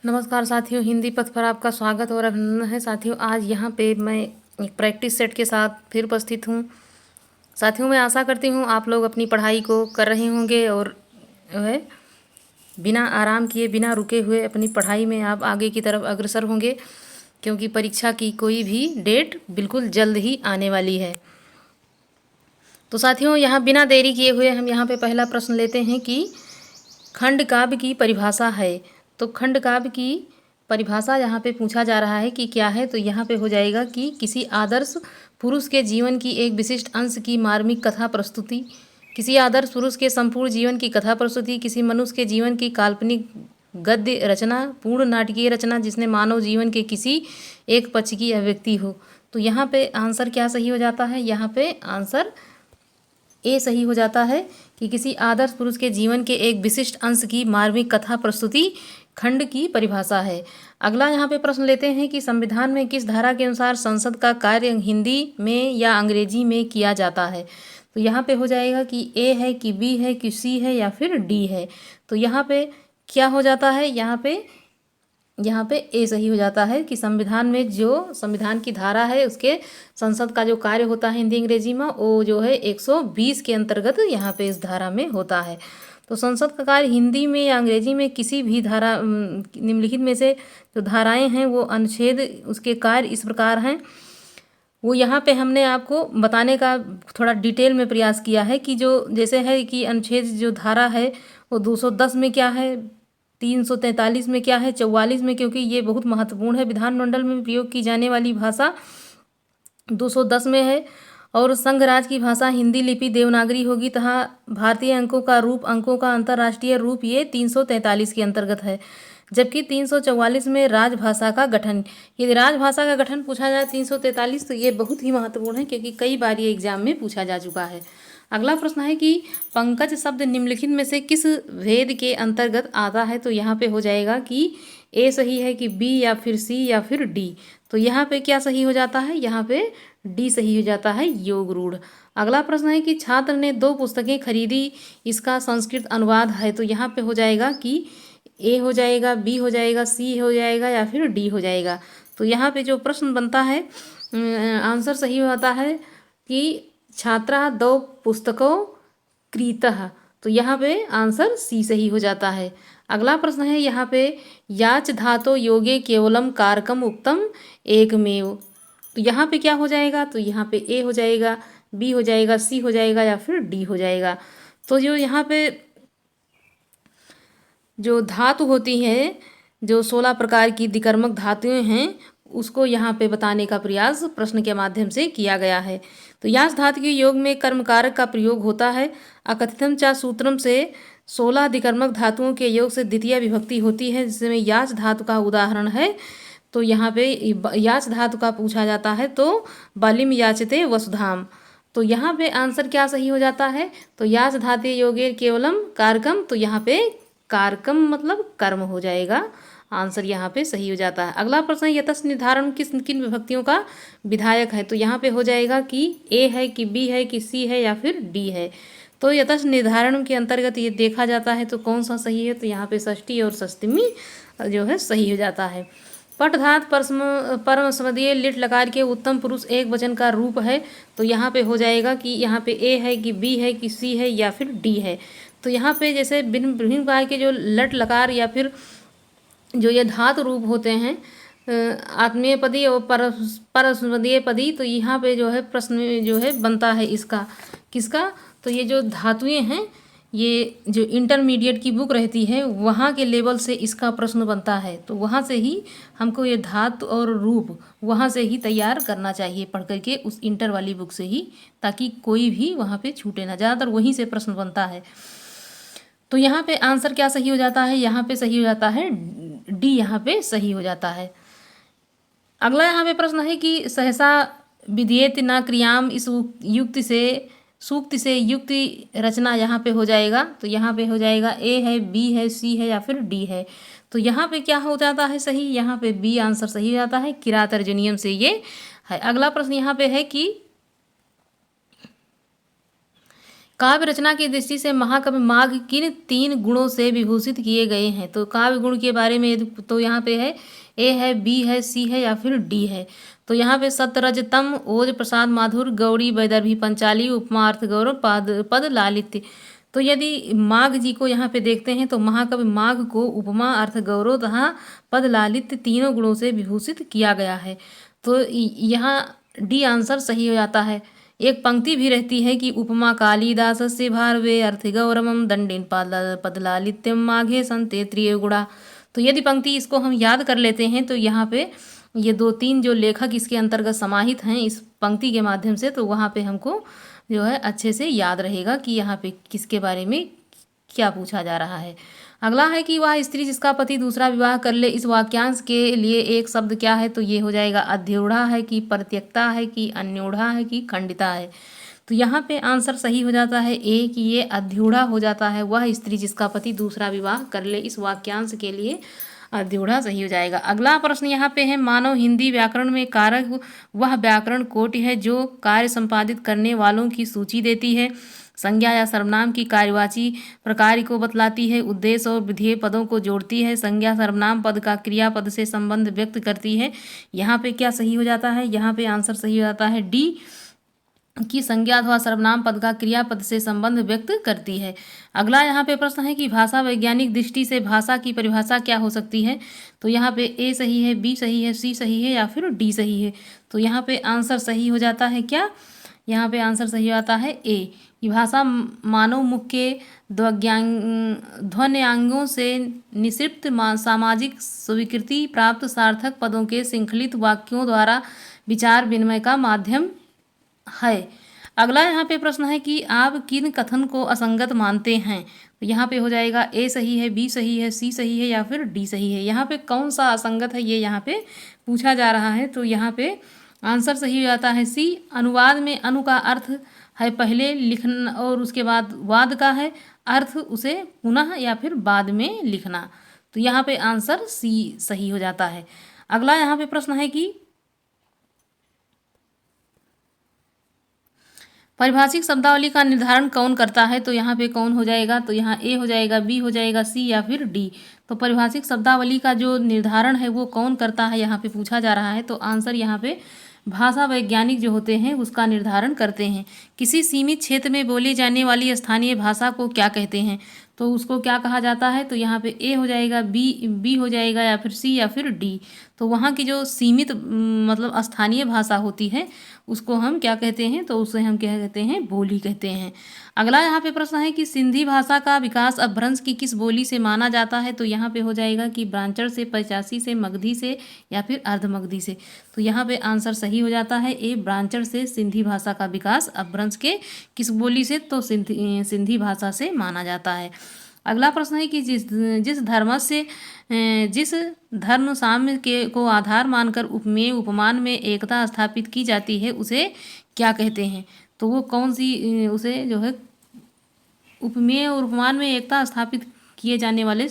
नमस्कार साथियों, हिंदी पथ पर आपका स्वागत और अभिनंदन है। साथियों, आज यहाँ पे मैं एक प्रैक्टिस सेट के साथ फिर उपस्थित हूँ। साथियों, मैं आशा करती हूँ आप लोग अपनी पढ़ाई को कर रहे होंगे और जो है बिना आराम किए, बिना रुके हुए अपनी पढ़ाई में आप आगे की तरफ अग्रसर होंगे, क्योंकि परीक्षा की कोई भी डेट बिल्कुल जल्द ही आने वाली है। तो साथियों, यहाँ बिना देरी किए हुए हम यहाँ पे पहला प्रश्न लेते हैं कि खंड काव्य की परिभाषा है। तो खंड काव्य की परिभाषा यहाँ पे पूछा जा रहा है कि क्या है। तो यहाँ पे हो जाएगा कि किसी आदर्श पुरुष के जीवन की एक विशिष्ट अंश की मार्मिक कथा प्रस्तुति, किसी आदर्श पुरुष के संपूर्ण जीवन की कथा प्रस्तुति, किसी मनुष्य के जीवन की काल्पनिक गद्य रचना, पूर्ण नाटकीय रचना जिसने मानव जीवन के किसी एक पक्ष की अभिव्यक्ति हो। तो यहाँ पे आंसर क्या सही हो जाता है? यहाँ पे आंसर ए सही हो जाता है कि किसी आदर्श पुरुष के जीवन के एक विशिष्ट अंश की मार्मिक कथा प्रस्तुति खंड की परिभाषा है। अगला यहाँ पे प्रश्न लेते हैं कि संविधान में किस धारा के अनुसार संसद का कार्य हिंदी में या अंग्रेजी में किया जाता है। तो यहाँ पे हो जाएगा कि ए है कि बी है कि सी है या फिर डी है। तो यहाँ पे क्या हो जाता है? यहाँ पे ए सही हो जाता है कि संविधान में जो संविधान की धारा है उसके संसद का जो कार्य होता है हिंदी अंग्रेजी में, वो जो है 120 के अंतर्गत यहाँ पे इस धारा में होता है। तो संसद का कार्य हिंदी में या अंग्रेजी में किसी भी धारा निम्नलिखित में से जो धाराएं हैं वो अनुच्छेद उसके कार्य इस प्रकार हैं। वो यहाँ पे हमने आपको बताने का थोड़ा डिटेल में प्रयास किया है कि जो जैसे है कि अनुच्छेद जो धारा है वो 210 में क्या है, 343 में क्या है, 44 में, क्योंकि ये बहुत महत्वपूर्ण है। विधानमंडल में प्रयोग की जाने वाली भाषा 210 में है और संघ राज्य की भाषा हिंदी लिपि देवनागरी होगी तथा भारतीय अंकों का रूप, अंकों का अंतर्राष्ट्रीय रूप ये 343 के अंतर्गत है। जबकि 344 में राजभाषा का गठन, यदि राजभाषा का गठन पूछा जाए 343, तो ये बहुत ही महत्वपूर्ण है क्योंकि कई बार ये एग्जाम में पूछा जा चुका है। अगला प्रश्न है कि पंकज शब्द निम्नलिखित में से किस भेद के अंतर्गत आता है। तो यहाँ पे हो जाएगा कि ए सही है कि बी या फिर सी या फिर डी। तो यहाँ पे क्या सही हो जाता है? यहाँ पे डी सही हो जाता है, योग रूढ़। अगला प्रश्न है कि छात्र ने 2 पुस्तकें खरीदी, इसका संस्कृत अनुवाद है। तो यहाँ पे हो जाएगा कि ए हो जाएगा, बी हो जाएगा, सी हो जाएगा या फिर डी हो जाएगा। तो यहाँ पे जो प्रश्न बनता है आंसर सही होता है कि छात्रा 2 पुस्तकों क्रीतः। तो यहाँ पे आंसर सी सही हो जाता है। अगला प्रश्न है यहाँ पे याच धातो योगे केवलम कारकम उक्तम एकमेव। तो यहाँ पे क्या हो जाएगा? तो यहाँ पे ए हो जाएगा, बी हो जाएगा, सी हो जाएगा या फिर डी हो जाएगा। तो जो यहाँ पे जो धातु होती है, जो 16 प्रकार की द्विकर्मक धातुएं हैं, उसको यहाँ पे बताने का प्रयास प्रश्न के माध्यम से किया गया है। तो याच धातु के योग में कर्मकारक का प्रयोग होता है। अकथितम चा सूत्रम से 16 द्विकर्मक धातुओं के योग से द्वितीय विभक्ति होती है, जिसमें याच धातु का उदाहरण है। तो यहाँ पे याच धातु का पूछा जाता है तो बालिम याचते वसुधाम। तो यहाँ पे आंसर क्या सही हो जाता है? तो याच धातु योगे केवलम कारकम। तो यहाँ पे कारकम मतलब कर्म हो जाएगा, आंसर यहाँ पे सही हो जाता है। अगला प्रश्न, यतस निर्धारण किस किन विभक्तियों का विधायक है। तो यहाँ पे हो जाएगा कि ए है कि बी है कि सी है या फिर डी है। तो यतस निर्धारण के अंतर्गत ये देखा जाता है तो कौन सा सही है? तो यहाँ पे षष्ठी और सप्तमी जो है सही हो जाता है। पटधात परस्मदीय लिट लकार के उत्तम पुरुष एक वचन का रूप है। तो यहाँ पे हो जाएगा कि यहाँ पे ए है कि बी है कि सी है या फिर डी है। तो यहाँ पे जैसे विभिन्न प्रकार के जो लट लकार या फिर जो ये धातु रूप होते हैं आत्मीय पदी और परस्मदीय पदी, तो यहाँ पे जो है प्रश्न जो है बनता है इसका किसका? तो ये जो धातुएं हैं, ये जो इंटरमीडिएट की बुक रहती है वहाँ के लेवल से इसका प्रश्न बनता है। तो वहाँ से ही हमको ये धातु और रूप वहाँ से ही तैयार करना चाहिए पढ़ करके, उस इंटर वाली बुक से ही, ताकि कोई भी वहाँ पे छूटे ना। ज़्यादातर वहीं से प्रश्न बनता है। तो यहाँ पे आंसर क्या सही हो जाता है? यहाँ पे सही हो जाता है डी, यहाँ पे सही हो जाता है। अगला यहाँ पे प्रश्न है कि सहसा विधेयत ना क्रियाम, इस युक्ति से सूक्ति से युक्ति रचना यहाँ पे हो जाएगा। तो यहाँ पे हो जाएगा ए है, बी है, सी है या फिर डी है। तो यहाँ पे क्या हो जाता है सही? यहाँ पे बी आंसर सही हो जाता है, किरात अर्जुनियम से ये है। अगला प्रश्न यहाँ पे है कि काव्य रचना की दृष्टि से महाकवि माघ किन 3 गुणों से विभूषित किए गए हैं? तो काव्य गुण के बारे में तो यहाँ पे है ए है, बी है, सी है या फिर डी है। तो यहाँ पे सतरजतम, ओज प्रसाद माधुर, गौड़ी वैदर्भी पंचाली, उपमा अर्थ गौरव, पद लालित्य। तो यदि माघ जी को यहाँ पे देखते हैं तो महाकवि माघ को उपमा अर्थ गौरव तथा पद लालित्य तीनों गुणों से विभूषित किया गया है। तो यहाँ डी आंसर सही हो जाता है। एक पंक्ति भी रहती है कि उपमा कालिदासस्य भारवे अर्थिगौरवं दंडेन पदलालित्यम माघे संते त्रियगुणा। तो यदि पंक्ति इसको हम याद कर लेते हैं तो यहाँ पे ये 2-3 जो लेखक इसके अंतर्गत समाहित हैं इस पंक्ति के माध्यम से, तो वहाँ पे हमको जो है अच्छे से याद रहेगा कि यहाँ पे किसके बारे में क्या पूछा जा रहा है। अगला है कि वह स्त्री जिसका पति दूसरा विवाह कर ले, इस वाक्यांश के लिए एक शब्द क्या है? तो ये हो जाएगा अध्यूढ़ा है कि परित्यक्ता है कि अन्योढ़ा है कि खंडिता है। तो यहाँ पे आंसर सही हो जाता है ए कि ये अध्यूढ़ा हो जाता है। वह स्त्री जिसका पति दूसरा विवाह कर ले, इस वाक्यांश के लिए अध्यूढ़ा सही हो जाएगा। अगला प्रश्न यहाँ पे है मानव हिंदी व्याकरण में कारक वह व्याकरण कोटि है जो कार्य संपादित करने वालों की सूची देती है, संज्ञा या सर्वनाम की कार्यवाची प्रकार को बतलाती है, उद्देश्य और विधेय पदों को जोड़ती है, संज्ञा सर्वनाम पद का क्रियापद से संबंध व्यक्त करती है। यहाँ पे क्या सही हो जाता है? यहाँ पे आंसर सही हो जाता है डी की संज्ञा अथवा सर्वनाम पद का क्रियापद से संबंध व्यक्त करती है। अगला यहाँ पे प्रश्न है कि भाषा वैज्ञानिक दृष्टि से भाषा की परिभाषा क्या हो सकती है? तो यहाँ पे ए सही है, बी सही है, सी सही है या फिर डी सही है। तो यहाँ पे आंसर सही हो जाता है क्या? यहाँ पे आंसर सही आता है ए कि भाषा मानव मुख के ध्वन्यांगों से निसृप्त सामाजिक स्वीकृति प्राप्त सार्थक पदों के श्रृंखलित वाक्यों द्वारा विचार विनिमय का माध्यम है। अगला यहाँ पे प्रश्न है कि आप किन कथन को असंगत मानते हैं? तो यहाँ पे हो जाएगा ए सही है, बी सही है, सी सही है या फिर डी सही है। यहाँ पे कौन सा असंगत है ये यहाँ पे पूछा जा रहा है। तो यहाँ पे आंसर सही हो जाता है सी। अनुवाद में अनु का अर्थ है पहले लिखना और उसके बाद वाद का है अर्थ उसे पुनः या फिर बाद में लिखना। तो यहाँ पे आंसर सी सही हो जाता है। अगला यहाँ पे प्रश्न है कि परिभाषिक शब्दावली का निर्धारण कौन करता है? तो यहाँ पे कौन हो जाएगा? तो यहाँ ए हो जाएगा, बी हो जाएगा, सी या फिर डी। तो परिभाषिक शब्दावली का जो निर्धारण है वो कौन करता है यहाँ पे पूछा जा रहा है। तो आंसर यहाँ पे भाषा वैज्ञानिक जो होते हैं उसका निर्धारण करते हैं। किसी सीमित क्षेत्र में बोली जाने वाली स्थानीय भाषा को क्या कहते हैं? तो उसको क्या कहा जाता है? तो यहाँ पे ए हो जाएगा, बी हो जाएगा या फिर सी या फिर डी। तो वहाँ की जो सीमित मतलब स्थानीय भाषा होती है उसको हम क्या कहते हैं? तो उसे हम क्या कहते हैं? बोली कहते हैं। अगला यहाँ पे प्रश्न है कि सिंधी भाषा का विकास अपभ्रंश की किस बोली से माना जाता है? तो यहाँ पे हो जाएगा कि ब्रांचर से, पचासी से, मगधी से या फिर अर्धमगधी से। तो यहाँ पे आंसर सही हो जाता है ए ब्रांचर से सिंधी भाषा का विकास अपभ्रंश के किस बोली से? तो सिंधी भाषा से माना जाता है। अगला प्रश्न है कि जिस धर्म साम्य के को आधार मानकर उपमेय उपमान में एकता स्थापित की जाती है उसे क्या कहते हैं? तो वो कौन सी उसे जो है उपमेय और उपमान में एकता स्थापित किए जाने वाले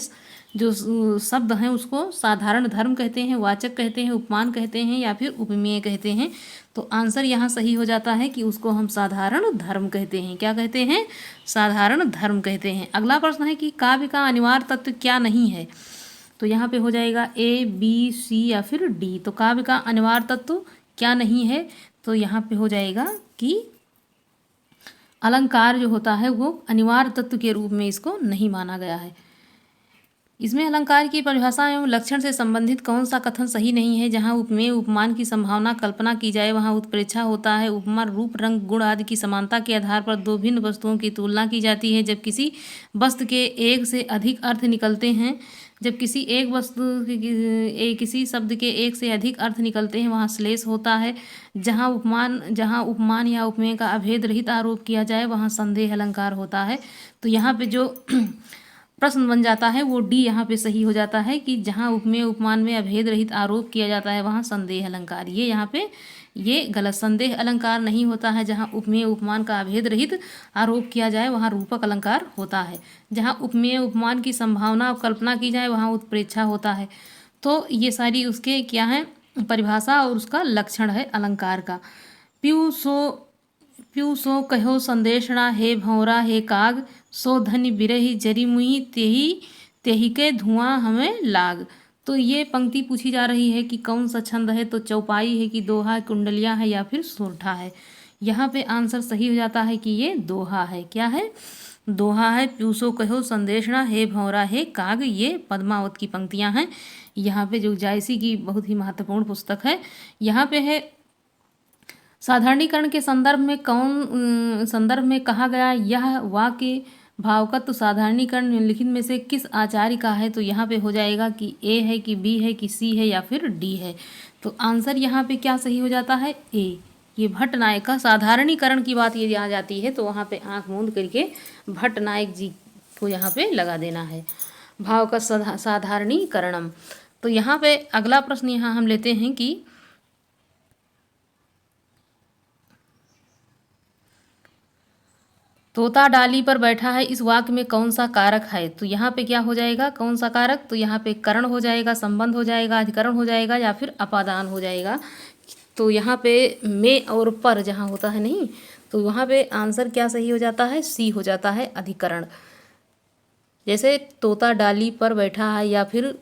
जो शब्द हैं उसको साधारण धर्म कहते हैं, वाचक कहते हैं, उपमान कहते हैं या फिर उपमेय कहते हैं। तो आंसर यहाँ सही हो जाता है कि उसको हम साधारण धर्म कहते हैं। क्या कहते हैं? साधारण धर्म कहते हैं। अगला प्रश्न है कि काव्य का अनिवार्य तत्व क्या नहीं है? तो यहाँ पे हो जाएगा ए, बी, सी या फिर डी। तो काव्य का अनिवार्य तत्व क्या नहीं है? तो यहाँ पे हो जाएगा कि अलंकार जो होता है वो अनिवार्य तत्व के रूप में इसको नहीं माना गया है। इसमें अलंकार की परिभाषा एवं लक्षण से संबंधित कौन सा कथन सही नहीं है? जहाँ उपमेय उपमान की संभावना कल्पना की जाए वहाँ उत्प्रेक्षा होता है। उपमा रूप रंग गुण आदि की समानता के आधार पर दो भिन्न वस्तुओं की तुलना की जाती है। जब किसी वस्तु के एक से अधिक अर्थ निकलते हैं किसी शब्द के एक से अधिक अर्थ निकलते हैं वहाँ श्लेष होता है। जहाँ उपमान या उपमेय का अभेद रहित आरोप किया जाए वहाँ संदेह अलंकार होता है। तो यहाँ पे जो प्रश्न बन जाता है वो डी यहाँ पे सही हो जाता है कि जहाँ उपमेय उपमान में अभेद रहित आरोप किया जाता है वहाँ संदेह अलंकार। ये यहाँ पे ये गलत, संदेह अलंकार नहीं होता है। जहाँ उपमेय उपमान का अभेद रहित आरोप किया जाए वहाँ रूपक अलंकार होता है। जहाँ उपमेय उपमान की संभावना और कल्पना की जाए वहाँ उत्प्रेक्षा होता है। तो ये सारी उसके क्या है परिभाषा और उसका लक्षण है अलंकार का। प्यू सो कहो संदेशना हे भंवरा हे काग, सो धनि बिरही जरी मुई तेही तेही के धुआं हमें लाग। तो ये पंक्ति पूछी जा रही है कि कौन सा छंद है, तो चौपाई है कि दोहा, कुंडलियाँ है या फिर सोरठा है। यहाँ पे आंसर सही हो जाता है कि ये दोहा है। क्या है? दोहा है। प्यूसो कहो संदेशना हे भंवरा हे काग, ये पद्मावत की पंक्तियां हैं। यहाँ पे जो जायसी की बहुत ही महत्वपूर्ण पुस्तक है। यहाँ पे है साधारणीकरण के संदर्भ में कहा गया यह वाक्य भावकत्व साधारणीकरण निम्नलिखित में से किस आचार्य का है? तो यहाँ पे हो जाएगा कि ए है कि बी है कि सी है या फिर डी है। तो आंसर यहाँ पे क्या सही हो जाता है? ए। ये भट्ट नायक का साधारणीकरण की बात ये आ जाती है, तो वहाँ पे आंख मूंद करके भट्ट नायक जी को यहाँ पे लगा देना है। भाव का साधारणीकरणम। तो यहाँ पे अगला प्रश्न यहाँ हम लेते हैं कि तोता डाली पर बैठा है, इस वाक्य में कौन सा कारक है? तो यहाँ पे क्या हो जाएगा? कौन सा कारक? तो यहाँ पे करण हो जाएगा, संबंध हो जाएगा, अधिकरण हो जाएगा या फिर अपादान हो जाएगा। तो यहाँ पे में और पर जहाँ होता है नहीं, तो वहाँ पे आंसर क्या सही हो जाता है? सी हो जाता है, अधिकरण। जैसे तोता डाली पर बैठा है या फिर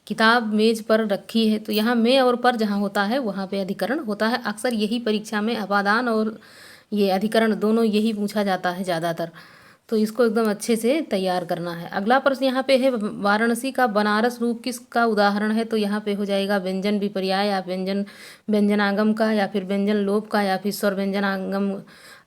किताब मेज पर रखी है, तो यहाँ में और पर जहाँ होता है वहाँ पे अधिकरण होता है। अक्सर यही परीक्षा में अपादान और ये अधिकरण दोनों यही पूछा जाता है ज़्यादातर, तो इसको एकदम अच्छे से तैयार करना है। अगला प्रश्न यहाँ पे है वाराणसी का बनारस रूप किसका उदाहरण है? तो यहाँ पे हो जाएगा व्यंजन विपर्याय या व्यंजनागम का या फिर व्यंजन लोप का या फिर स्वर व्यंजनागम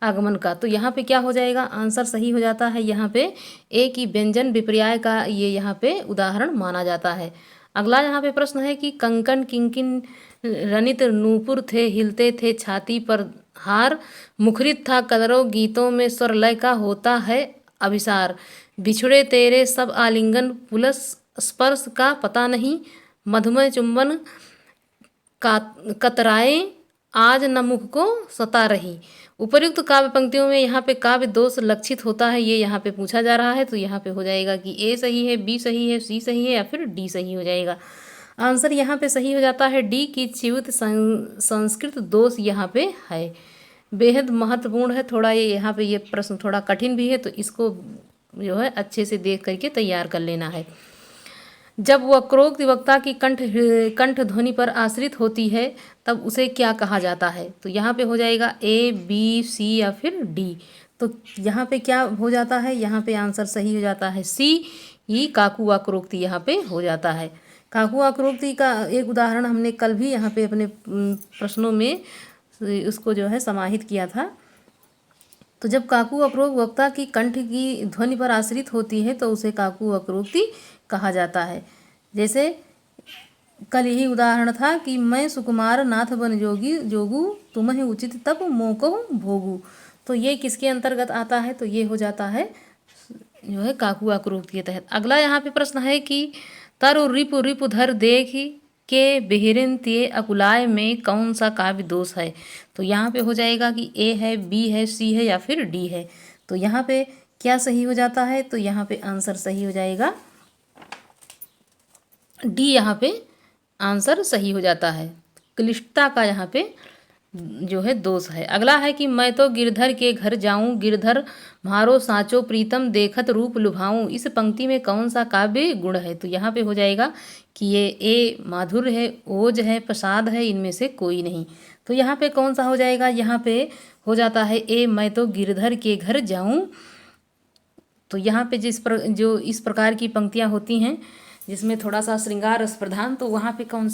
आगमन का। तो यहाँ पे क्या हो जाएगा? आंसर सही हो जाता है यहाँ पे ए की व्यंजन विपर्याय का ये यहाँ पे उदाहरण माना जाता है। अगला यहाँ पे प्रश्न है कि कंकन किंकिन रनित नूपुर थे, हिलते थे छाती पर हार, मुखरित था कलरव गीतों में स्वर लय का होता है अभिसार, बिछड़े तेरे सब आलिंगन पुलस स्पर्श का पता नहीं, मधुमय चुंबन का कतराए आज न मुख को सता रही। उपर्युक्त काव्य पंक्तियों में यहाँ पे काव्य दोष लक्षित होता है, ये यहाँ पे पूछा जा रहा है। तो यहाँ पे हो जाएगा कि ए सही है, बी सही है, सी सही है या फिर डी सही हो जाएगा। आंसर यहाँ पे सही हो जाता है डी की चिवित संस्कृत दोष यहाँ पे है। बेहद महत्वपूर्ण है थोड़ा ये, यहाँ पे ये प्रश्न थोड़ा कठिन भी है, तो इसको जो है अच्छे से देख करके तैयार कर लेना है। जब वक्रोक्त वक्ता की कंठ ध्वनि पर आश्रित होती है तब उसे क्या कहा जाता है? तो यहाँ पे हो जाएगा ए, बी, सी या फिर डी। तो यहाँ पे क्या हो जाता है? यहाँ पे आंसर सही हो जाता है सी, ये काकू वक्रोक्ति यहाँ पे हो जाता है। काकू वक्रोक्ति का एक उदाहरण हमने कल भी यहाँ पे अपने प्रश्नों में उसको जो है समाहित किया था। तो जब काकू वक्रोक्त वक्ता की कंठ की ध्वनि पर आश्रित होती है तो उसे काकू वक्रोक्ति कहा जाता है। जैसे कल यही उदाहरण था कि मैं सुकुमार नाथ बन जोगी जोगू, तुम्हें उचित तप मोको भोगू। तो ये किसके अंतर्गत आता है? तो ये हो जाता है जो है काकू वक्रोक्ति के तहत। अगला यहाँ पे प्रश्न है कि तरु रिपु रिपु धर देख के बेहरिन ते अकुलाय में कौन सा काव्य दोष है? तो यहाँ पे हो जाएगा कि ए है, बी है, सी है या फिर डी है। तो यहाँ पे क्या सही हो जाता है? तो यहाँ पे आंसर सही हो जाएगा डी, यहाँ पे आंसर सही हो जाता है। क्लिष्टता का यहाँ पे जो है दोष है। अगला है कि मैं तो गिरधर के घर जाऊं, गिरधर म्हारो साँचो प्रीतम देखत रूप लुभाऊं, इस पंक्ति में कौन सा काव्य गुण है? तो यहाँ पे हो जाएगा कि ये ए माधुर्य है, ओज है, प्रसाद है, इनमें से कोई नहीं। तो यहाँ पे कौन सा हो जाएगा? यहाँ पे हो जाता है ए, मैं तो गिरधर के घर जाऊं। तो यहाँ पे जो इस प्रकार की पंक्तियाँ होती हैं जिसमें थोड़ा सा श्रृंगार रस प्रधान, तो वहाँ पे कौन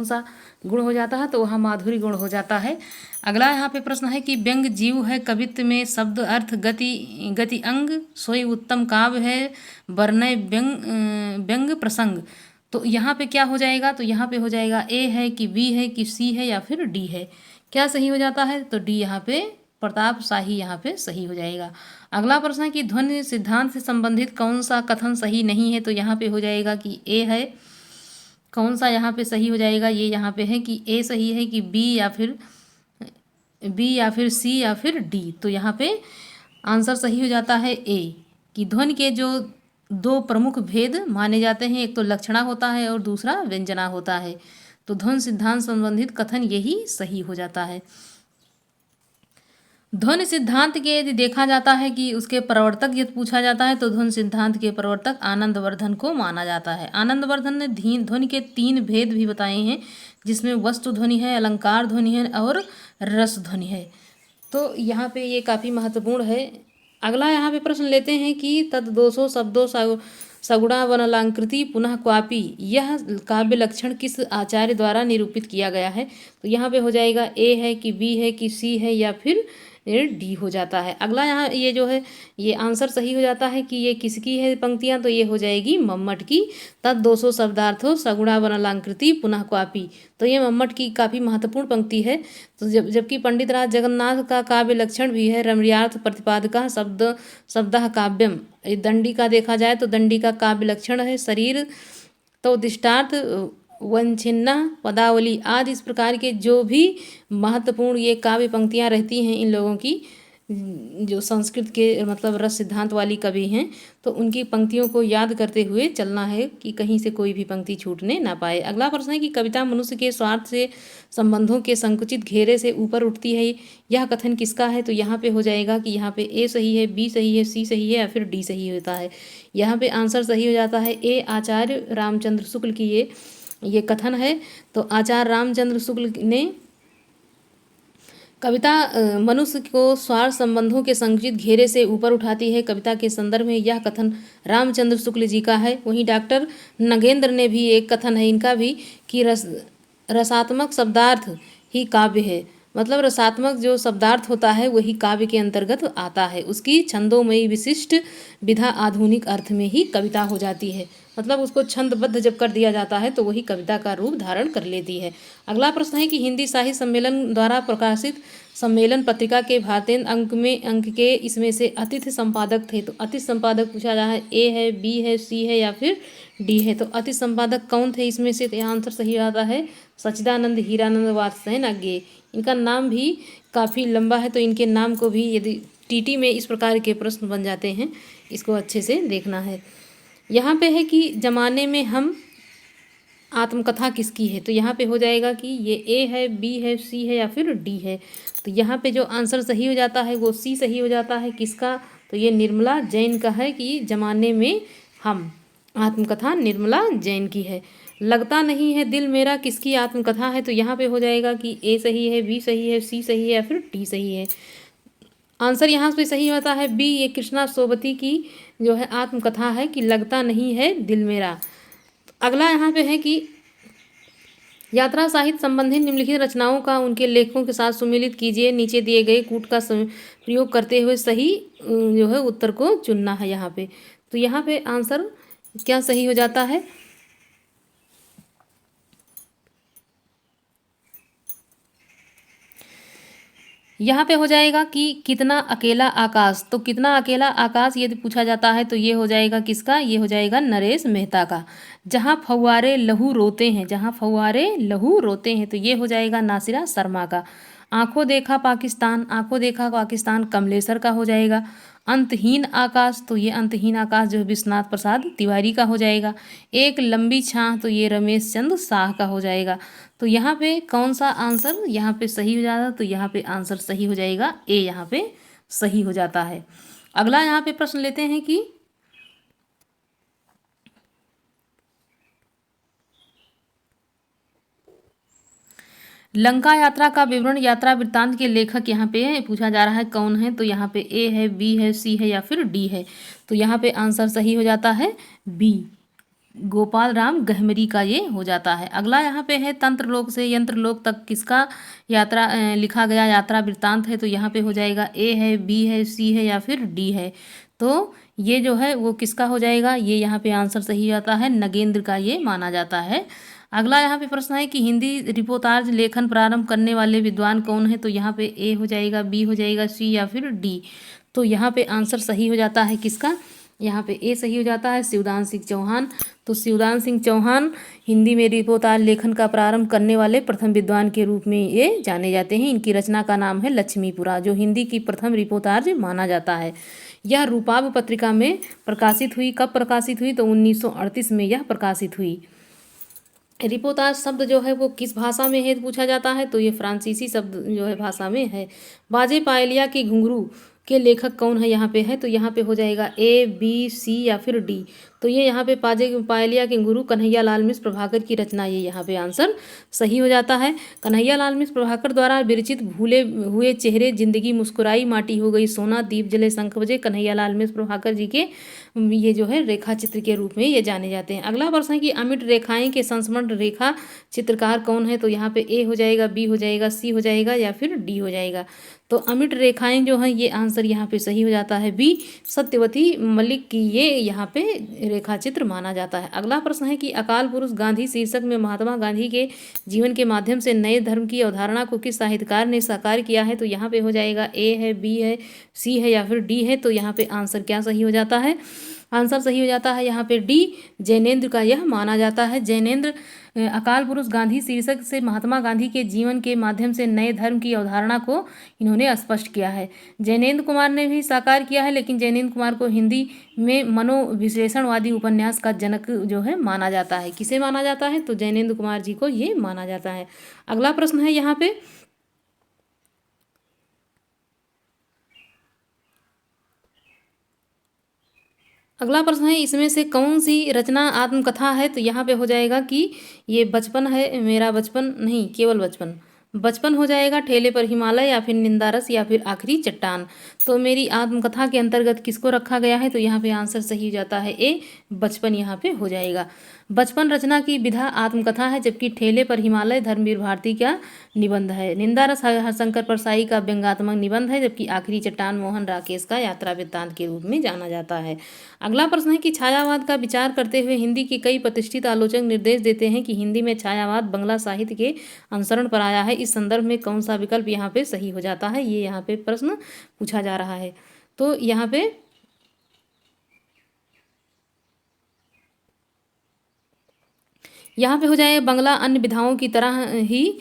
सा गुण हो जाता है? तो वहाँ माधुरी गुण हो जाता है। अगला यहाँ पे प्रश्न है कि व्यंग जीव है कवित्व में शब्द अर्थ गति अंग, सोई उत्तम काव्य है वर्णय व्यंग प्रसंग। तो यहाँ पे क्या हो जाएगा? तो यहाँ पे हो जाएगा ए है कि बी है कि सी है या फिर डी है। क्या सही हो जाता है? तो डी यहाँ पे प्रताप शाही यहाँ पे सही हो जाएगा। अगला प्रश्न है कि ध्वनि सिद्धांत से संबंधित कौन सा कथन सही नहीं है? तो यहाँ पे हो जाएगा कि ए है। कौन सा यहाँ पे सही हो जाएगा? ये यहाँ पे है कि ए सही है कि बी या फिर सी या फिर डी। तो यहाँ पे आंसर सही हो जाता है ए, कि ध्वनि के जो दो प्रमुख भेद माने जाते हैं, एक तो लक्षणा होता है और दूसरा व्यंजना होता है। तो ध्वनि सिद्धांत संबंधित कथन यही सही हो जाता है। ध्वनि सिद्धांत के यदि देखा जाता है कि उसके प्रवर्तक यदि पूछा जाता है तो ध्वनि सिद्धांत के प्रवर्तक आनंदवर्धन को माना जाता है। आनंदवर्धन ने ध्वनि के 3 भेद भी बताए हैं, जिसमें वस्तु ध्वनि है, अलंकार ध्वनि है और रस ध्वनि है। तो यहाँ पे ये काफ़ी महत्वपूर्ण है। अगला यहाँ पे प्रश्न लेते हैं कि तद दोषो शब्दों सगुणा वनलांकृति पुनः क्वापी, यह काव्य लक्षण किस आचार्य द्वारा निरूपित किया गया है। तो यहाँ पे हो जाएगा ए है कि बी है कि सी है या फिर डी हो जाता है। अगला यहाँ ये जो है ये आंसर सही हो जाता है कि ये किसकी है पंक्तियाँ, तो ये हो जाएगी मम्मट की। तद 200 शब्दार्थो सगुणा वनलांकृति पुनः क्वापी, तो ये मम्मट की काफ़ी महत्वपूर्ण पंक्ति है। तो जबकि पंडित राज जगन्नाथ का काव्य लक्षण भी है रमणीयार्थ प्रतिपादका शब्दः काव्यम। दंडी का देखा जाए तो दंडी का काव्य लक्षण है शरीर तो दिष्टार्थ वंचिन्ना पदावली आदि, इस प्रकार के जो भी महत्वपूर्ण ये काव्य पंक्तियाँ रहती हैं इन लोगों की, जो संस्कृत के मतलब रस सिद्धांत वाली कवि हैं, तो उनकी पंक्तियों को याद करते हुए चलना है कि कहीं से कोई भी पंक्ति छूटने ना पाए। अगला प्रश्न है कि कविता मनुष्य के स्वार्थ से संबंधों के संकुचित घेरे से ऊपर उठती है, यह कथन किसका है। तो यहाँ पे हो जाएगा कि यहाँ पे ए सही है, बी सही है, सी सही है या फिर डी सही होता है। यहाँ पे आंसर सही हो जाता है ए, आचार्य रामचंद्र शुक्ल की ये कथन है। तो आचार्य रामचंद्र शुक्ल ने कविता मनुष्य को स्वार्थ संबंधों के संकुचित घेरे से ऊपर उठाती है कविता के संदर्भ में, यह कथन रामचंद्र शुक्ल जी का है। वहीं डॉक्टर नगेंद्र ने भी एक कथन है इनका भी कि रसात्मक शब्दार्थ ही काव्य है, मतलब रसात्मक जो शब्दार्थ होता है वही काव्य के अंतर्गत आता है। उसकी छंदोमयी विशिष्ट विधा आधुनिक अर्थ में ही कविता हो जाती है, मतलब उसको छंदबद्ध जब कर दिया जाता है तो वही कविता का रूप धारण कर लेती है। अगला प्रश्न है कि हिंदी साहित्य सम्मेलन द्वारा प्रकाशित सम्मेलन पत्रिका के भारतीय अंक के इसमें से अतिथि संपादक थे। तो अतिथि संपादक पूछा जा रहा है ए है, बी है, सी है या फिर डी है। तो अतिथि संपादक कौन थे इसमें से, तो आंसर सही आता है सच्चिदानंद हीरानंद वात्स्ययन अज्ञे। इनका नाम भी काफ़ी लंबा है, तो इनके नाम को भी यदि टीटी में इस प्रकार के प्रश्न बन जाते हैं, इसको अच्छे से देखना है। यहाँ पे है कि जमाने में हम आत्मकथा किसकी है। तो यहाँ पे हो जाएगा कि ये ए है, बी है, सी है या फिर डी है। तो यहाँ पे जो आंसर सही हो जाता है वो सी सही हो जाता है। किसका, तो ये निर्मला जैन का है कि जमाने में हम, आत्मकथा निर्मला जैन की है। लगता नहीं है दिल मेरा किसकी आत्मकथा है। तो यहाँ पे हो जाएगा कि ए सही है, बी सही है, सी सही है या फिर डी सही है। आंसर यहाँ पे सही होता है बी, ये कृष्णा सोबती की जो है आत्मकथा है कि लगता नहीं है दिल मेरा। अगला यहाँ पे है कि यात्रा साहित्य संबंधी निम्नलिखित रचनाओं का उनके लेखकों के साथ सुमेलित कीजिए। नीचे दिए गए कूट का प्रयोग करते हुए सही जो है उत्तर को चुनना है यहाँ पे। तो यहाँ पे आंसर क्या सही हो जाता है, यहाँ पे हो जाएगा कि कितना अकेला आकाश। तो कितना अकेला आकाश यदि पूछा जाता है तो ये हो जाएगा किसका, ये हो जाएगा नरेश मेहता का। जहाँ फव्वारे लहू रोते हैं, जहाँ फव्वारे लहू रोते हैं, तो ये हो जाएगा नासिरा शर्मा का। आंखों देखा पाकिस्तान, आंखों देखा पाकिस्तान कमलेश्वर का हो जाएगा। अंतहीन आकाश, तो ये अंतहीन आकाश जो है विश्वनाथ प्रसाद तिवारी का हो जाएगा। एक लंबी छाह, तो ये रमेश चंद्र शाह का हो जाएगा। तो यहाँ पे कौन सा आंसर यहाँ पे सही हो जाता है, तो यहाँ पे आंसर सही हो जाएगा ए, यहाँ पे सही हो जाता है। अगला यहाँ पे प्रश्न लेते हैं कि लंका यात्रा का विवरण, यात्रा वृत्तांत के लेखक यहाँ पे पूछा जा रहा है कौन है। तो यहाँ पे ए है, बी है, सी है या फिर डी है। तो यहाँ पे आंसर सही हो जाता है बी, गोपाल राम गहमरी का ये हो जाता है। अगला यहाँ पे है तंत्रलोक से यंत्रलोक तक किसका यात्रा लिखा गया यात्रा वृत्तांत है। तो यहाँ पे हो जाएगा ए है, बी है, सी है या फिर डी है। तो ये जो है वो किसका हो जाएगा, ये यहाँ पे आंसर सही आता है नगेंद्र का ये माना जाता है। अगला यहाँ पे प्रश्न है कि हिंदी रिपोर्टाज लेखन प्रारंभ करने वाले विद्वान कौन है। तो यहाँ पे ए हो जाएगा, बी हो जाएगा, सी या फिर डी। तो यहाँ पे आंसर सही हो जाता है किसका, यहाँ पे ए सही हो जाता है शिवदान सिंह चौहान। तो शिवदान सिंह चौहान हिंदी में रिपोर्टाज लेखन का प्रारंभ करने वाले प्रथम विद्वान के रूप में ये जाने जाते हैं। इनकी रचना का नाम है लक्ष्मीपुरा, जो हिंदी की प्रथम रिपोर्टाज माना जाता है। यह रूपाब पत्रिका में प्रकाशित हुई। कब प्रकाशित हुई, तो 1938 में यह प्रकाशित हुई। रिपोर्टाज शब्द जो है वो किस भाषा में है पूछा जाता है, तो ये फ्रांसीसी शब्द जो है भाषा में है। बाजे पायलिया के घुंघरू के लेखक कौन है यहाँ पे है, तो यहाँ पे हो जाएगा ए बी सी या फिर डी। तो ये यहाँ पे बाजे पायलिया के घुंघरू कन्हैया लाल मिश्र प्रभाकर की रचना, ये यहाँ पे आंसर सही हो जाता है। कन्हैया लाल मिश्र प्रभाकर द्वारा विरचित भूले हुए चेहरे, जिंदगी मुस्कुराई, माटी हो गई सोना, दीप जले शंख बजे, कन्हैया लाल मिश्र प्रभाकर जी के ये जो है रेखा चित्र के रूप में ये जाने जाते हैं। अगला प्रश्न है कि अमिट रेखाएं के संस्मरण रेखा चित्रकार कौन है, तो यहाँ पे ए हो जाएगा, बी हो जाएगा, सी हो जाएगा या फिर डी हो जाएगा। तो अमिट रेखाएं जो हैं ये आंसर यहाँ पे सही हो जाता है बी, सत्यवती मलिक की ये यहाँ पे रेखा चित्र माना जाता है। अगला प्रश्न है कि अकाल पुरुष गांधी शीर्षक में महात्मा गांधी के जीवन के माध्यम से नए धर्म की अवधारणा को किस साहित्यकार ने साकार किया है, तो यहाँ पे हो जाएगा ए है, बी है, सी है या फिर डी है। तो यहाँ पे आंसर क्या सही हो जाता है, आंसर सही हो जाता है यहाँ पे डी, जैनेन्द्र का यह माना जाता है। जैनेन्द्र अकाल पुरुष गांधी शीर्षक से महात्मा गांधी के जीवन के माध्यम से नए धर्म की अवधारणा को इन्होंने स्पष्ट किया है। जैनेन्द्र कुमार ने भी साकार किया है, लेकिन जैनेन्द्र कुमार को हिंदी में मनोविश्लेषणवादी उपन्यास का जनक जो है माना जाता है। किसे माना जाता है, तो जैनेन्द्र कुमार जी को ये माना जाता है। अगला प्रश्न है यहाँ पे, अगला प्रश्न है इसमें से कौन सी रचना आत्मकथा है, तो यहाँ पे हो जाएगा कि ये बचपन है, मेरा बचपन नहीं केवल बचपन, बचपन हो जाएगा, ठेले पर हिमालय या फिर निंदारस या फिर आखिरी चट्टान। तो मेरी आत्मकथा के अंतर्गत किसको रखा गया है, तो यहाँ पे आंसर सही हो जाता है ए, बचपन यहाँ पे हो जाएगा। बचपन रचना की विधा आत्मकथा है, जबकि ठेले पर हिमालय धर्मवीर भारती का निबंध है। निंदारस हरशंकर परसाई का व्यंग्यात्मक निबंध है, जबकि आखिरी चट्टान मोहन राकेश का यात्रा वृत्तांत के रूप में जाना जाता है। अगला प्रश्न है कि छायावाद का विचार करते हुए हिंदी के कई प्रतिष्ठित आलोचक निर्देश देते हैं कि हिंदी में छायावाद बंगला साहित्य के अनुसरण पर आया है। इस संदर्भ में कौन सा विकल्प यहाँ पे सही हो जाता है, ये यहाँ पे प्रश्न पूछा जा रहा है। तो यहाँ पे हो जाए बंगला अन्य विधाओं की तरह ही,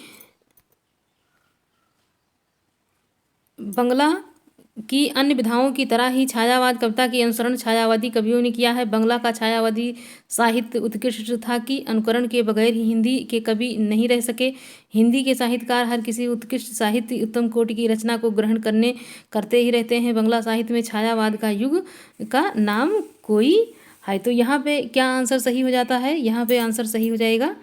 बंगला की अन्य विधाओं की तरह ही छायावाद कविता की अनुसरण छायावादी कवियों ने किया है। बंगला का छायावादी साहित्य उत्कृष्ट था कि अनुकरण के बगैर ही हिंदी के कवि नहीं रह सके। हिंदी के साहित्यकार हर किसी उत्कृष्ट साहित्य उत्तम कोटि की रचना को ग्रहण करते ही रहते हैं। बंगला साहित्य में छायावाद का युग का नाम कोई है। तो यहाँ पे क्या आंसर सही हो जाता है, यहाँ पे आंसर सही हो जाएगा,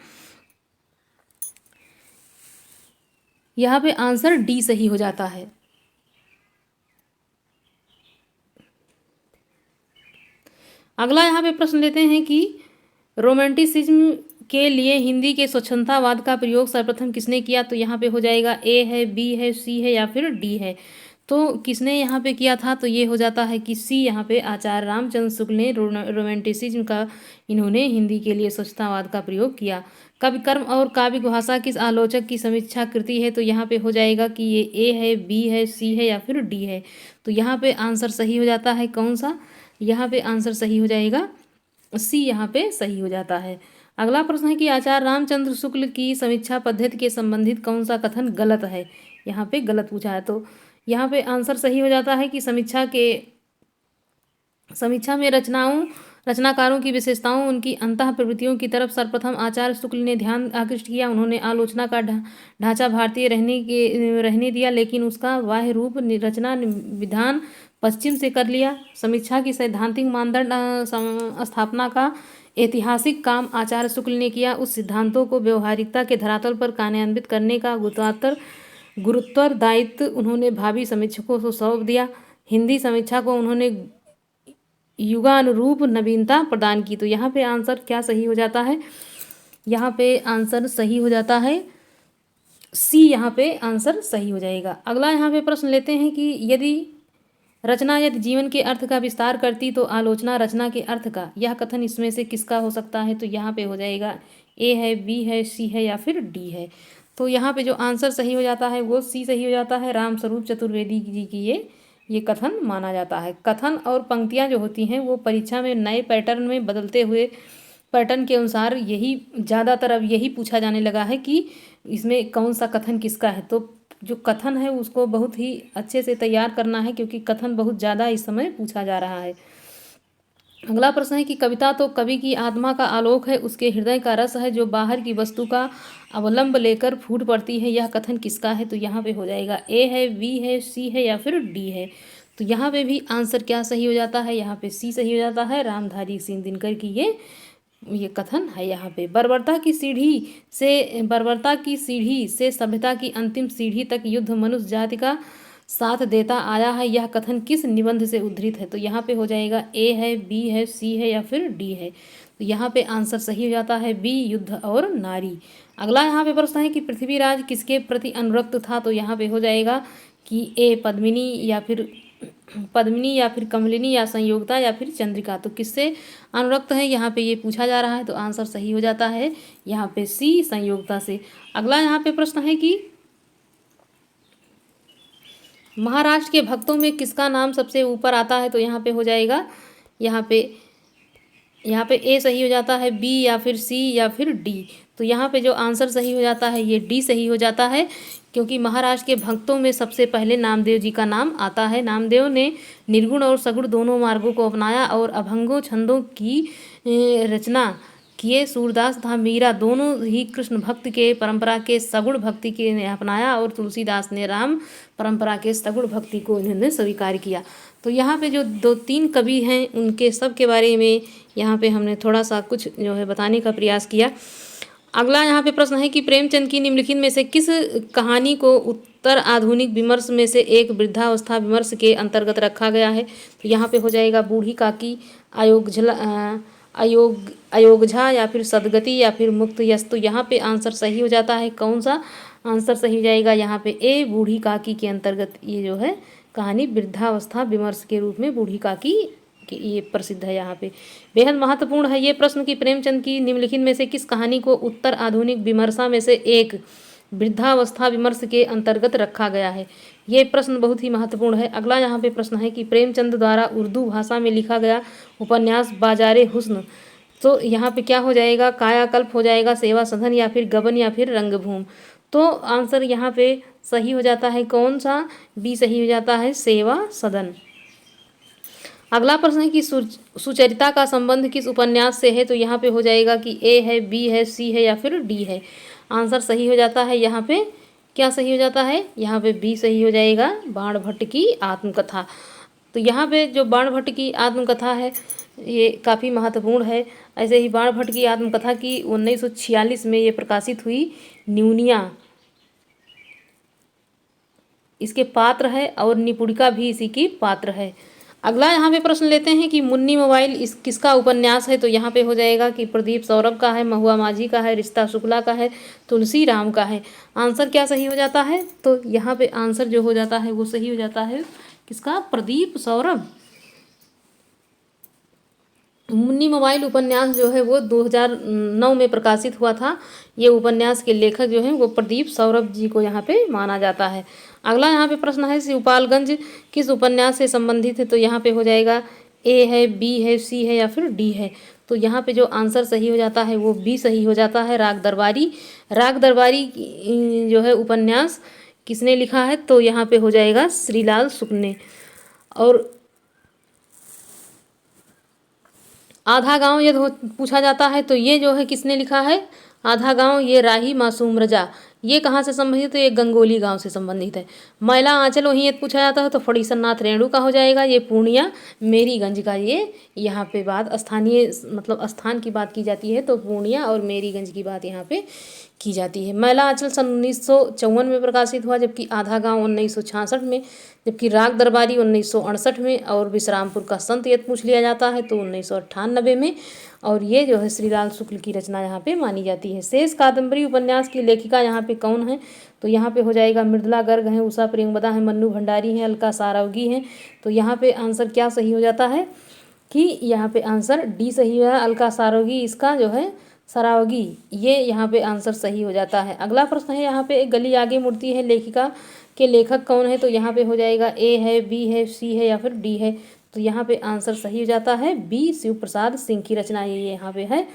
यहाँ पे आंसर डी सही हो जाता है। अगला यहाँ पे प्रश्न लेते हैं कि रोमांटिसिज्म के लिए हिंदी के स्वच्छंदतावाद का प्रयोग सर्वप्रथम किसने किया, तो यहाँ पे हो जाएगा ए है, बी है, सी है या फिर डी है। तो किसने यहाँ पे किया था, तो ये हो जाता है कि सी, यहाँ पे आचार्य रामचंद्र शुक्ल ने रोमांटिसिज्म का इन्होंने हिंदी के लिए स्वच्छतावाद का प्रयोग किया। कवि कर्म और काव्य भाषा किस आलोचक की समीक्षा कृति है, तो यहाँ पे हो जाएगा कि ये ए है, बी है, सी है या फिर डी है। तो यहाँ पे आंसर सही हो जाता है कौन सा, यहाँ पे आंसर सही हो जाएगा सी, यहाँ पे सही हो जाता है। अगला प्रश्न है कि आचार्य रामचंद्र शुक्ल की समीक्षा पद्धति के संबंधित कौन सा कथन गलत है, यहाँ पे गलत पूछा है। तो यहाँ पे आंसर सही हो जाता है कि समीक्षा में रचनाकारों की विशेषताओं, उनकी अंतः प्रवृत्तियों की तरफ सर्वप्रथम आचार्य शुक्ल ने ध्यान आकृष्ट किया। उन्होंने आलोचना का ढांचा भारतीय रहने दिया, लेकिन उसका बाह्य रूप रचना विधान पश्चिम से कर लिया। समीक्षा की सैद्धांतिक मानदंड स्थापना का ऐतिहासिक काम आचार्य शुक्ल ने किया। उस सिद्धांतों को व्यवहारिकता के धरातल पर कार्यान्वित करने का गुरुत्तर दायित्व उन्होंने भावी समीक्षकों को सौंप दिया। हिंदी समीक्षा को उन्होंने युगानुरूप नवीनता प्रदान की। तो यहाँ पे आंसर क्या सही हो जाता है, यहाँ पे आंसर सही हो जाता है सी, यहाँ पे आंसर सही हो जाएगा। अगला यहाँ पे प्रश्न लेते हैं कि यदि जीवन के अर्थ का विस्तार करती तो आलोचना रचना के अर्थ का, यह कथन इसमें से किसका हो सकता है, तो यहाँ पे हो जाएगा ए है, बी है, सी है या फिर डी है। तो यहाँ पे जो आंसर सही हो जाता है वो सी सही हो जाता है। राम स्वरूप चतुर्वेदी जी की ये कथन माना जाता है। कथन और पंक्तियाँ जो होती हैं वो परीक्षा में नए पैटर्न में बदलते हुए पैटर्न के अनुसार यही ज़्यादातर अब यही पूछा जाने लगा है कि इसमें कौन सा कथन किसका है। तो जो कथन है उसको बहुत ही अच्छे से तैयार करना है, क्योंकि कथन बहुत ज़्यादा इस समय पूछा जा रहा है। अगला प्रश्न है कि कविता तो कवि की आत्मा का आलोक है, उसके हृदय का रस है, जो बाहर की वस्तु का अवलंब लेकर फूट पड़ती है, यह कथन किसका है? तो यहाँ पे हो जाएगा ए है, बी है, सी है या फिर डी है। तो यहाँ पे भी आंसर क्या सही हो जाता है? यहाँ पे सी सही हो जाता है। रामधारी सिंह दिनकर की ये कथन है। यहाँ पे बर्बरता की सीढ़ी से सभ्यता की अंतिम सीढ़ी तक युद्ध मनुष्य जाति का साथ देता आया है, यह कथन किस निबंध से उद्धृत है? तो यहाँ पे हो जाएगा ए है, बी है, सी है या फिर डी है। तो यहाँ पे आंसर सही हो जाता है बी, युद्ध और नारी। अगला यहाँ पे प्रश्न है कि पृथ्वीराज किसके प्रति अनुरक्त था? तो यहाँ पे हो जाएगा कि ए पद्मिनी या फिर कमलिनी या संयोगता या फिर चंद्रिका। तो किससे अनुरक्त है यहाँ पे ये पूछा जा रहा है, तो आंसर सही हो जाता है यहाँ पे सी, संयोगता से। अगला यहाँ पे प्रश्न है कि महाराष्ट्र के भक्तों में किसका नाम सबसे ऊपर आता है? तो यहाँ पे हो जाएगा यहाँ पे ए सही हो जाता है, बी या फिर सी या फिर डी। तो यहाँ पे जो आंसर सही हो जाता है ये डी सही हो जाता है, क्योंकि महाराष्ट्र के भक्तों में सबसे पहले नामदेव जी का नाम आता है। नामदेव ने निर्गुण और सगुण दोनों मार्गों को अपनाया और अभंगों छंदों की रचना किए। सूरदास तथा मीरा दोनों ही कृष्ण भक्त के परंपरा के सगुण भक्ति के ने अपनाया और तुलसीदास ने राम परंपरा के सगुण भक्ति को इन्होंने स्वीकार किया। तो यहाँ पे जो 2-3 कवि हैं उनके सब के बारे में यहाँ पे हमने थोड़ा सा कुछ जो है बताने का प्रयास किया। अगला यहाँ पे प्रश्न है कि प्रेमचंद की निम्नलिखित में से किस कहानी को उत्तर आधुनिक विमर्श में से एक वृद्धावस्था विमर्श के अंतर्गत रखा गया है? तो यहाँ पे हो जाएगा बूढ़ी काकी, अयोगझा या फिर सदगति या फिर मुक्त यश। तो यहाँ पे आंसर सही हो जाता है, कौन सा आंसर सही हो जाएगा? यहाँ पे ए, बूढ़ी काकी के अंतर्गत ये जो है कहानी वृद्धावस्था विमर्श के रूप में बूढ़ी काकी कि ये प्रसिद्ध है। यहाँ पे बेहद महत्वपूर्ण है ये प्रश्न कि प्रेमचंद की निम्नलिखित में से किस कहानी को उत्तर आधुनिक विमर्शा में से एक वृद्धावस्था विमर्श के अंतर्गत रखा गया है। ये प्रश्न बहुत ही महत्वपूर्ण है। अगला यहाँ पे प्रश्न है कि प्रेमचंद द्वारा उर्दू भाषा में लिखा गया उपन्यास बाजारे हुस्न। तो यहाँ पे क्या हो जाएगा? कायाकल्प हो जाएगा, सेवा सदन या फिर गबन या फिर रंगभूमि। तो आंसर यहाँ पे सही हो जाता है कौन सा? बी सही हो जाता है, सेवा सदन। अगला प्रश्न है कि सुचरिता का संबंध किस उपन्यास से है? तो यहाँ पे हो जाएगा कि ए है, बी है, सी है या फिर डी है। आंसर सही हो जाता है यहाँ पे क्या सही हो जाता है? यहाँ पे बी सही हो जाएगा, बाणभट्ट की आत्मकथा। तो यहाँ पे जो बाणभट्ट की आत्मकथा है ये काफ़ी महत्वपूर्ण है। ऐसे ही बाणभट्ट की आत्मकथा की 1946 में ये प्रकाशित हुई। न्यूनिया इसके पात्र है और निपुणिका भी इसी की पात्र है। अगला यहाँ पे प्रश्न लेते हैं कि मुन्नी मोबाइल इस किसका उपन्यास है? तो यहाँ पे हो जाएगा कि प्रदीप सौरभ का है, महुआ माझी का है, रिश्ता शुक्ला का है, तुलसी राम का है। आंसर क्या सही हो जाता है? तो यहाँ पे आंसर जो हो जाता है वो सही हो जाता है किसका? प्रदीप सौरभ। मुन्नी मोबाइल उपन्यास जो है वो 2009 में प्रकाशित हुआ था। ये उपन्यास के लेखक जो हैं वो प्रदीप सौरभ जी को यहाँ पे माना जाता है। अगला यहाँ पे प्रश्न है शिवपालगंज किस उपन्यास से संबंधित है? तो यहाँ पे हो जाएगा ए है, बी है, सी है या फिर डी है। तो यहाँ पे जो आंसर सही हो जाता है वो बी सही हो जाता है, राग दरबारी। राग दरबारी जो है उपन्यास किसने लिखा है? तो यहाँ पे हो जाएगा श्रीलाल शुक्ल ने। और आधा गांव यदि पूछा जाता है तो ये जो है किसने लिखा है? आधा गांव ये राही मासूम रजा। ये कहाँ से संबंधित है? ये गंगोली गांव से संबंधित है। मैला आंचल वहीं यदि पूछा जाता है तो फड़ीसरनाथ रेणु का हो जाएगा। ये पूर्णिया मेरीगंज का ये यहाँ पे बात स्थानीय मतलब स्थान की बात की जाती है तो पूर्णिया और मेरीगंज की बात यहाँ पे की जाती है। मैला आंचल सन 1954 में प्रकाशित हुआ, जबकि आधा गांव 1966 में, जबकि राग दरबारी 1968 में और विश्रामपुर का संत यदि पूछ लिया जाता है तो 1998 में। और ये जो है श्रीलाल शुक्ल की रचना यहाँ पे मानी जाती है। शेष कादम्बरी उपन्यास की लेखिका यहाँ पे कौन है? तो यहाँ पे हो जाएगा मृदुला गर्ग हैं, उषा प्रेमवदा हैं, मन्नू भंडारी हैं, अलका सारावगी हैं। तो यहाँ पे आंसर क्या सही हो जाता है कि यहाँ पे आंसर डी सही है, अलका सारावगी इसका जो है सरावगी, ये यहाँ पे आंसर सही हो जाता है। अगला प्रश्न है यहाँ पे एक गली आगे मुड़ती है लेखिका के लेखक कौन है? तो यहाँ पे हो जाएगा ए है, बी है, सी है या फिर डी है। तो यहाँ पे आंसर सही हो जाता है बी, शिव प्रसाद सिंह की रचना ये यहाँ पे है।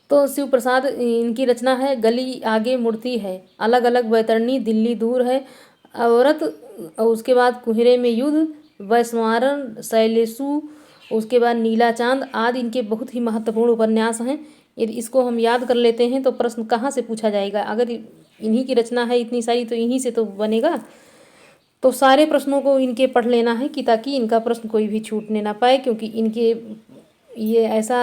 तो शिव प्रसाद इनकी रचना है गली आगे मुड़ती है, अलग अलग बैतरणी, दिल्ली दूर है, औरत, और उसके बाद कुहरे में युद्ध, वैश्वानर, शैलेशु उसके बाद नीला चांद आदि इनके बहुत ही महत्वपूर्ण उपन्यास हैं। यदि इसको हम याद कर लेते हैं तो प्रश्न कहाँ से पूछा जाएगा, अगर इन्हीं की रचना है इतनी सारी तो इन्हीं से तो बनेगा। तो सारे प्रश्नों को इनके पढ़ लेना है कि ताकि इनका प्रश्न कोई भी छूटने ना पाए, क्योंकि इनके ये ऐसा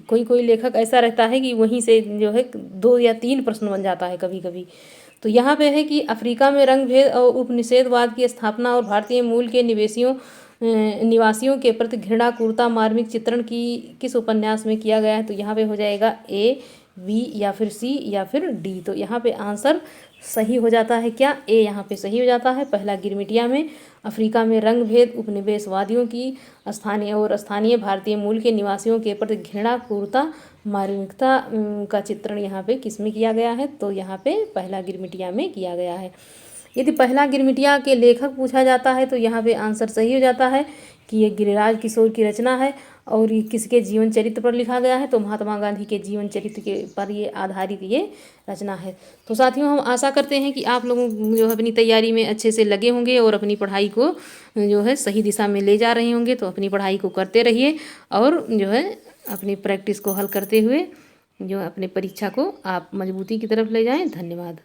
कोई कोई लेखक ऐसा रहता है कि वहीं से जो है 2 या 3 प्रश्न बन जाता है कभी कभी। तो यहाँ पे है कि अफ्रीका में रंग भेद और उपनिषेधवाद की स्थापना और भारतीय मूल के निवासियों के प्रति घृणा क्रूरता मार्मिक चित्रण की किस उपन्यास में किया गया है। तो यहाँ पे हो जाएगा ए, बी या फिर सी या फिर डी। तो यहाँ पे आंसर सही हो जाता है क्या, ए यहाँ पे सही हो जाता है। पहला गिरमिटिया में अफ्रीका में रंग भेद उपनिवेशवादियों की स्थानीय भारतीय मूल के निवासियों के प्रति घृणा क्रूरता मार्मिकता का चित्रण यहाँ पे किस में किया गया है। तो यहाँ पे पहला गिरमिटिया में किया गया है। यदि पहला गिरमिटिया के लेखक पूछा जाता है तो यहाँ पे आंसर सही हो जाता है कि ये गिरिराज किशोर की रचना है और ये किसके जीवन चरित्र पर लिखा गया है। तो महात्मा गांधी के जीवन चरित्र के पर ये आधारित ये रचना है। तो साथियों, हम आशा करते हैं कि आप लोगों जो है अपनी तैयारी में अच्छे से लगे होंगे और अपनी पढ़ाई को जो है सही दिशा में ले जा रहे होंगे। तो अपनी पढ़ाई को करते रहिए और जो है अपनी प्रैक्टिस को हल करते हुए जो अपने परीक्षा को आप मजबूती की तरफ ले जाएं। धन्यवाद।